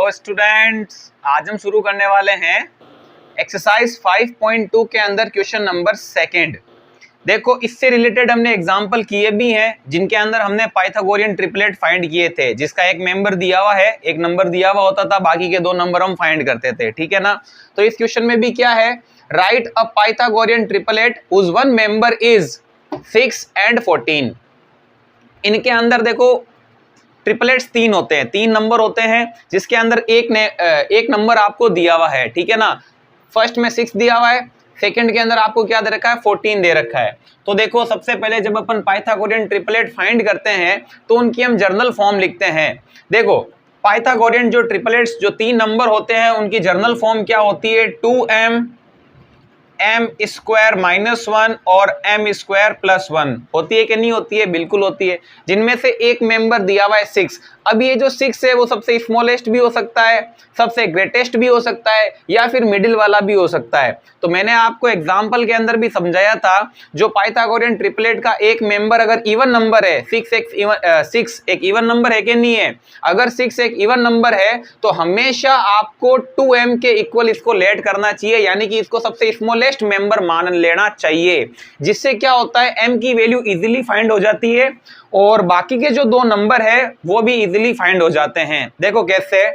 Hello students, आज हम शुरू करने वाले हैं एक्सरसाइज 5.2 के अंदर क्वेश्चन नंबर सेकंड। देखो, इससे रिलेटेड हमने एग्जांपल किए भी हैं जिनके अंदर हमने पाइथागोरियन ट्रिपलेट फाइंड किए थे, जिसका एक मेंबर दिया हुआ है, एक नंबर दिया हुआ होता था, बाकी के दो नंबर हम फाइंड करते थे। ठीक है ना। तो इस क्वेश्चन में भी क्या है, right a Pythagorean triplet whose one member is 6 and 14। इनके अंदर देखो ट्रिपलेट्स तीन होते हैं, तीन नंबर होते हैं, जिसके अंदर एक नंबर आपको दिया हुआ है। ठीक है ना। फर्स्ट में 6 दिया हुआ है, सेकंड के अंदर आपको क्या दे रखा है, 14 दे रखा है। तो देखो, सबसे पहले जब अपन पाइथागोरियन ट्रिपलेट फाइंड करते हैं तो उनकी हम जर्नल फॉर्म लिखते हैं। देखो, पाइथागोरियन जो ट्रिपलेट्स जो तीन नंबर होते हैं उनकी जर्नल फॉर्म क्या होती है, 2m m² -1 और m² +1 होती है कि नहीं होती है, बिल्कुल होती है। जिनमें से एक मेंबर दिया हुआ है 6। अब ये जो 6 है वो सबसे स्मॉलेस्ट भी हो सकता है, सबसे ग्रेटेस्ट भी हो सकता है, या फिर मिडिल वाला भी हो सकता है। तो मैंने आपको एग्जांपल के अंदर भी समझाया था, जो पाइथागोरियन ट्रिपलेट का एक मेंबर अगर इवन नंबर है, 6 एक इवन नंबर है कि नहीं है, अगर 6 एक इवन नंबर है तो हमेशा आपको 2m के इक्वल इसको लेट करना चाहिए, यानी कि इसको सबसे स्मॉलेस्ट मेंबर मान लेना चाहिए। जिससे क्या होता है, m की वैल्यू इजीली फाइंड हो जाती है और बाकी के जो दो नंबर है वो भी इजीली फाइंड हो जाते हैं। देखो कैसे,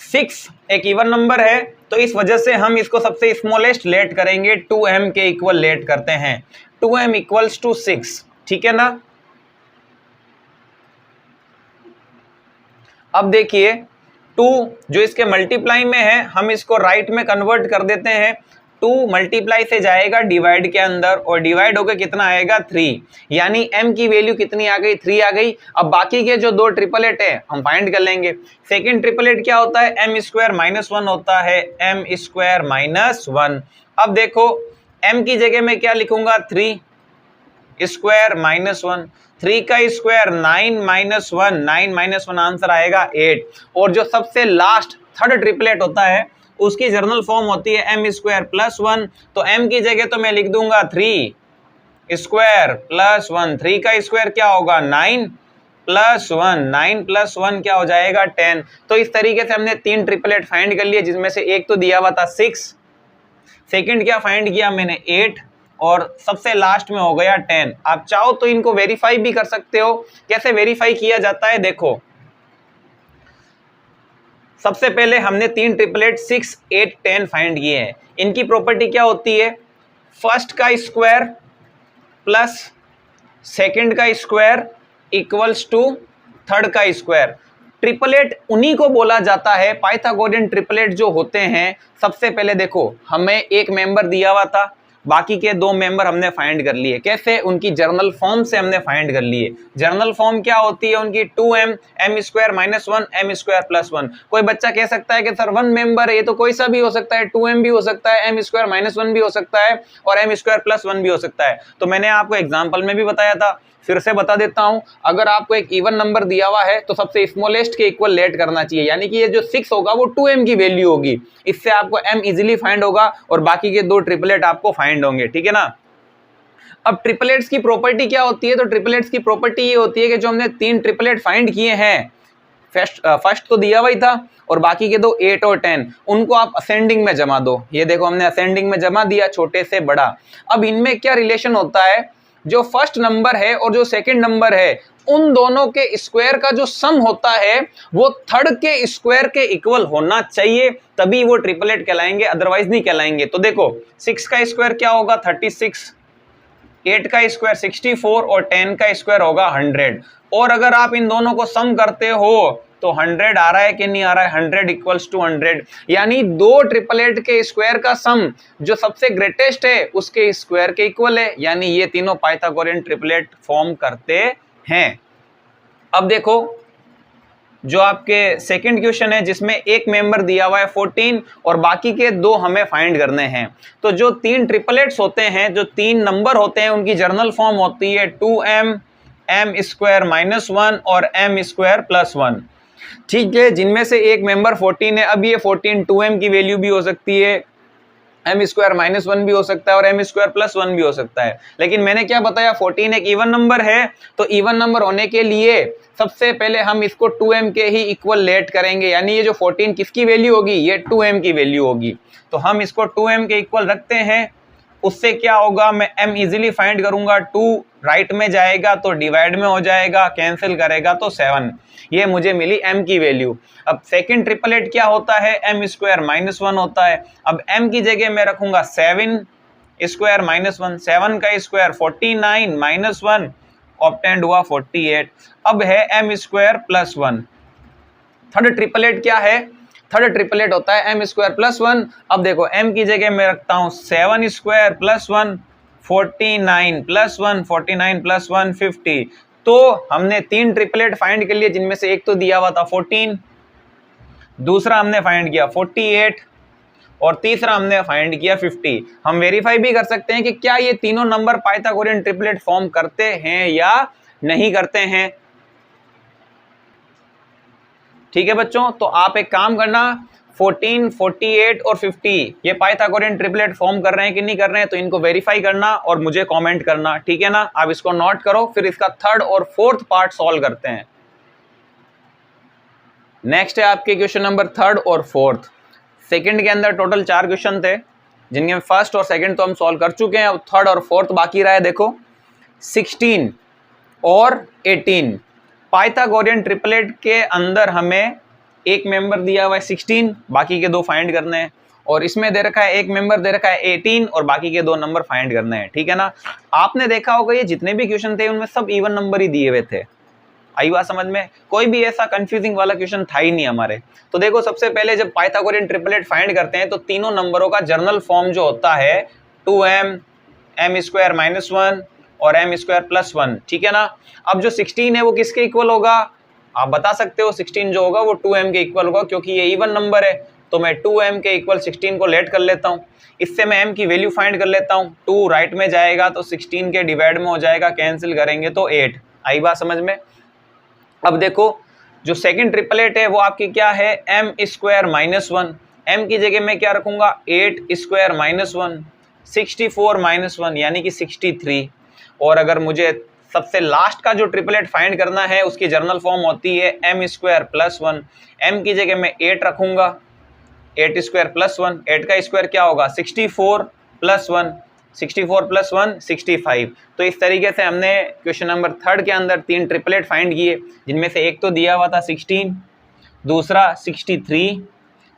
6 एक इवन नंबर है तो इस वजह से हम इसको सबसे स्मॉलेस्ट लेट करेंगे, 2m के इक्वल लेट करते हैं, 2m = 6। ठीक है ना। अब देखिए, 2 जो इसके मल्टीप्लाई में है, हम इसको राइट में कन्वर्ट कर देते हैं। 2 मल्टीप्लाई से जाएगा डिवाइड के अंदर और डिवाइड होकर कितना आएगा, 3। यानी m की वैल्यू कितनी आ गई, 3 आ गई। अब बाकी के जो दो ट्रिपलेट है हम फाइंड कर लेंगे। सेकंड ट्रिपलेट क्या होता है, m² -1 होता है, m² -1। अब देखो, m की जगह में क्या लिखूंगा, 3² -1, 3 का स्क्वायर 9 -1 आंसर आएगा 8। और जो सबसे लास्ट थर्ड ट्रिपलेट होता है उसकी जर्नल फॉर्म होती है m² +1। तो m की जगह तो मैं लिख दूंगा 3² +1, 3 का स्क्वायर क्या होगा, 9 +1, 9 + 1 क्या हो जाएगा, 10। तो इस तरीके से हमने तीन ट्रिपलेट फाइंड कर लिए, जिसमें से एक तो दिया हुआ था 6, सेकंड क्या फाइंड किया मैंने, 8, और सबसे लास्ट में हो गया 10। आप चाहो तो इनको वेरीफाई भी कर सकते हो। कैसे वेरीफाई किया जाता है, देखो, सबसे पहले हमने तीन ट्रिपलेट 6, 8, 10 फाइंड किए हैं। इनकी प्रॉपर्टी क्या होती है, फर्स्ट का स्क्वायर प्लस सेकंड का स्क्वायर इक्वल्स टू थर्ड का स्क्वायर। ट्रिपलेट उन्हीं को बोला जाता है, पाइथागोरियन ट्रिपलेट जो होते हैं। सबसे पहले देखो, हमें एक मेंबर दिया हुआ था, बाकी के दो मेंबर हमने फाइंड कर लिए। कैसे, उनकी जर्नल फॉर्म से हमने फाइंड कर लिए। जर्नल फॉर्म क्या होती है उनकी, 2m m² -1 m² +1। कोई बच्चा कह सकता है कि सर वन मेंबर है, ये तो कोई सा भी हो सकता है, 2m भी हो सकता है, m² -1 भी हो सकता है और m² +1 भी हो सकता है। तो मैंने आपको एग्जाम्पल में भी बताया था, फिर से बता देता हूं, अगर आपको एक इवन नंबर दिया हुआ है तो सबसे स्मॉलेस्ट के इक्वल लेट करना चाहिए, यानी कि ये जो 6 होगा वो 2m की वैल्यू होगी। इससे आपको m इजीली फाइंड होगा और बाकी के दो ट्रिपलेट आपको फाइंड होंगे। ठीक है ना। अब ट्रिपलेट्स की प्रॉपर्टी क्या होती है, तो ट्रिपलेट्स की प्रॉपर्टी ये होती है कि जो हमने तीन ट्रिपलेट फाइंड किए हैं, फर्स्ट तो दिया हुआ ही था और बाकी के दो 8 और 10, उनको आप असेंडिंग में जमा दो। ये देखो, हमने असेंडिंग में जमा दिया, छोटे से बड़ा। अब इनमें क्या रिलेशन होता है, जो फर्स्ट नंबर है और जो सेकंड नंबर है, उन दोनों के स्क्वायर का जो सम होता है वो थर्ड के स्क्वायर के इक्वल होना चाहिए, तभी वो ट्रिपलेट कहलाएंगे, अदरवाइज नहीं कहलाएंगे। तो देखो, 6 का स्क्वायर क्या होगा, 36, 8 का स्क्वायर 64 और 10 का स्क्वायर होगा 100। और अगर आप इन दोनों को सम करते हो तो 100 आ रहा है कि नहीं आ रहा है, 100 = 100। यानी दो ट्रिपलेट के स्क्वायर का सम जो सबसे ग्रेटेस्ट है उसके स्क्वायर के इक्वल है, यानी ये तीनों पाइथागोरियन ट्रिपलेट फॉर्म करते हैं। अब देखो, जो आपके सेकंड क्वेश्चन है जिसमें एक मेंबर दिया हुआ है 14 और बाकी के दो हमें फाइंड करने हैं। तो जो तीन ट्रिपलेट्स होते हैं, जो तीन नंबर होते हैं, उनकी जर्नल फॉर्म होती है 2m m² -1 और m² +1। ठीक है, जिनमें से एक मेंबर 14 है। अब ये 14 2m की वैल्यू भी हो सकती है एम स्क्वायर माइनस वन भी हो सकता है और एम स्क्वायर प्लस वन भी हो सकता है। लेकिन मैंने क्या बताया, 14 एक इवन नंबर है, तो इवन नंबर होने के लिए सबसे पहले हम इसको 2m के ही इक्वल लेट करेंगे, यानी ये जो 14 किसकी वैल्यू होगी, ये 2m की वैल्यू होगी। तो हम इसको 2m के इक्वल रखते हैं। उससे क्या होगा, मैं m इजीली फाइंड करूंगा, 2 राइट में जाएगा तो डिवाइड में हो जाएगा, कैंसिल करेगा तो 7, ये मुझे मिली m की वैल्यू। अब सेकंड ट्रिपलेट क्या होता है, m स्क्वायर माइनस वन होता है। अब m की जगह मैं रखूंगा 7 स्क्वायर माइनस वन, 7 का स्क्वायर 49 माइनस वन, ऑब्टेंड हुआ 48। अब है m square plus one. Third triplet क्या है, थर्ड ट्रिपलेट होता है m स्क्वायर प्लस वन। अब देखो m की जगह मैं रखता हूं 7 square plus one, 49 plus one, 49 plus one 50। तो हमने 3 ट्रिपलेट फाइंड कर लिए, जिनमें से एक तो दिया हुआ था 14, दूसरा हमने फाइंड किया 48 और तीसरा हमने फाइंड किया 50। हम वेरीफाई भी कर सकते हैं कि क्या ये तीनों नंबर पाइथागोरियन ट्रिपलेट फॉर्म करते हैं या नहीं करते हैं। ठीक है बच्चों, तो आप एक काम करना, 14, 48 और 50 ये पाइथागोरियन ट्रिपलेट फॉर्म कर रहे हैं कि नहीं कर रहे हैं, तो इनको वेरीफाई करना और मुझे कमेंट करना, ठीक है ना। आप इसको नोट करो, फिर इसका थर्ड और फोर्थ पार्ट सॉल्व करते हैं। नेक्स्ट है आपके क्वेश्चन नंबर थर्ड और फोर्थ। सेकंड के अंदर टोटल 4 क्वेश्चन थे, जिनके फर्स्ट और सेकंड तो हम सॉल्व कर चुके हैं। अब थर्ड और फोर्थ बाकी रहा है। देखो 16 और 18 पाइथागोरियन ट्रिपलेट के अंदर हमें एक मेंबर दिया हुआ है 16, बाकी के 2 फाइंड करने हैं। और इसमें दे रखा है एक मेंबर दे रखा है 18 और बाकी के 2 नंबर फाइंड करने हैं, ठीक है ना। आपने देखा होगा ये जितने भी क्वेश्चन थे उनमें सब इवन नंबर ही दिए हुए थे। आई बात समझ में, कोई भी ऐसा कंफ्यूजिंग वाला क्वेश्चन था ही नहीं हमारे। तो देखो सबसे पहले जब पाइथागोरियन ट्रिपलेट फाइंड करते हैं तो तीनों नंबरों का जर्नल फॉर्म जो होता है 2m, m square minus one और m स्क्वायर प्लस वन, ठीक है ना। अब जो 16 है वो किसके इक्वल होगा, आप बता सकते हो 16 जो होगा वो 2m के इक्वल होगा, क्योंकि ये इवन नंबर है। तो मैं 2m के इक्वल 16 को लेट कर लेता हूँ। इससे मैं m की वैल्यू फाइंड कर लेता हूँ। 2 राइट में जाएगा तो 16 के डिवाइड में हो जाएगा, कैंसिल करेंगे तो 8। आई बात समझ में। अब देखो जो सेकंड ट्रिपलेट है वो आपकी क्या है, m square minus one. m की जगह मैं क्या रखूंगा 8 square minus one, 64 minus one यानी कि 63। और अगर मुझे सबसे लास्ट का जो ट्रिपलेट फाइंड करना है उसकी जर्नल फॉर्म होती है m square plus one. m की जगह मैं 8 रखूंगा, 8 स्क्वायर प्लस वन, 8 का स्क्वायर क्या होगा 64 प्लस वन, 64 प्लस वन 65। तो इस तरीके से हमने क्वेश्चन नंबर थर्ड के अंदर 3 ट्रिपलेट फाइंड किए, जिनमें से एक तो दिया हुआ था 16, दूसरा 63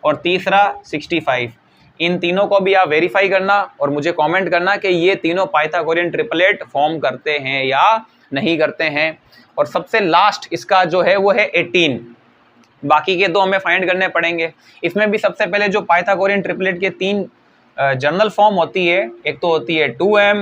और तीसरा 65। इन तीनों को भी आप वेरीफाई करना और मुझे कमेंट करना कि ये तीनों पाइथागोरियन ट्रिपलेट फॉर्म करते हैं या नहीं करते हैं। और सबसे लास्ट इसका जो है वो है 18, बाकी के 2 हमें फाइंड करने पड़ेंगे। इसमें भी सबसे पहले जो पाइथागोरियन ट्रिपलेट के 3 जर्नल फॉर्म होती है, एक तो होती है 2m,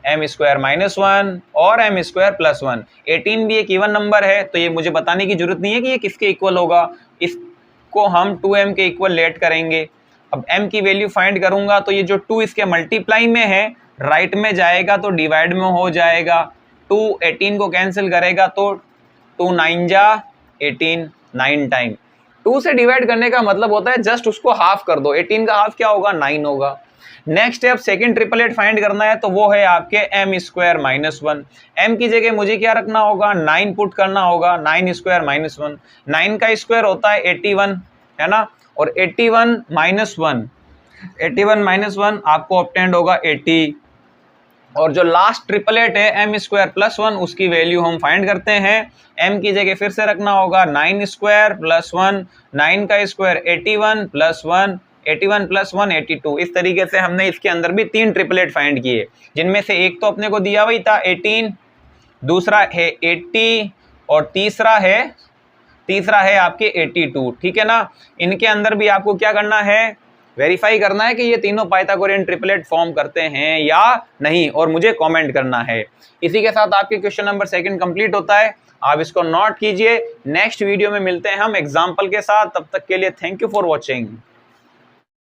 m square minus one और m स्क्वायर प्लस वन। 18 भी एक इवन नंबर है, तो ये मुझे बताने की जरूरत नहीं है कि ये किसके इक्वल होगा, इसको हम 2m के इक्वल लेट करेंगे। अब m की वैल्यू फाइंड करूंगा तो ये जो 2 इसके मल्टीप्लाई में है, राइट में जाएगा तो डिवाइड में हो जाएगा, 2 18 को कैंसिल करेगा तो 2 9 जा 18, 9 टाइम। 2 से डिवाइड करने का मतलब होता है जस्ट उसको हाफ कर दो, 18 का हाफ क्या होगा 9 होगा। Next step second triplet find करना है, तो वो है आपके m square minus one. m की जगह मुझे क्या रखना होगा 9 पुट करना होगा, 9 स्क्वायर माइनस वन, 9 का स्क्वायर होता है 81 है ना। और 81 माइनस वन, 81 माइनस वन आपको ऑब्टेंड होगा 80। और जो लास्ट ट्रिपलेट है m स्क्वायर प्लस वन, उसकी वैल्यू हम फाइंड करते हैं। m की जगह फिर से रखना होगा 9 स्क्वायर प्लस वन, 9 का square 81 plus one, 81 plus one 82। इस तरीके से हमने इसके अंदर भी 3 ट्रिपलेट फाइंड किए, जिनमें से एक तो अपने को दिया हुआ था 18, दूसरा है 80 और तीसरा है आपके 82, ठीक है ना। इनके अंदर भी आपको क्या करना है, वेरीफाई करना है कि ये तीनों पाइथागोरियन ट्रिपलेट फॉर्म करते हैं या नहीं, और मुझे कमेंट करना है। इसी के साथ आपके क्वेश्चन नंबर सेकंड कंप्लीट होता है। आप इसको नोट कीजिए। नेक्स्ट वीडियो में मिलते हैं हम एग्जाम्पल के साथ, तब तक के लिए थैंक यू फॉर वॉचिंग।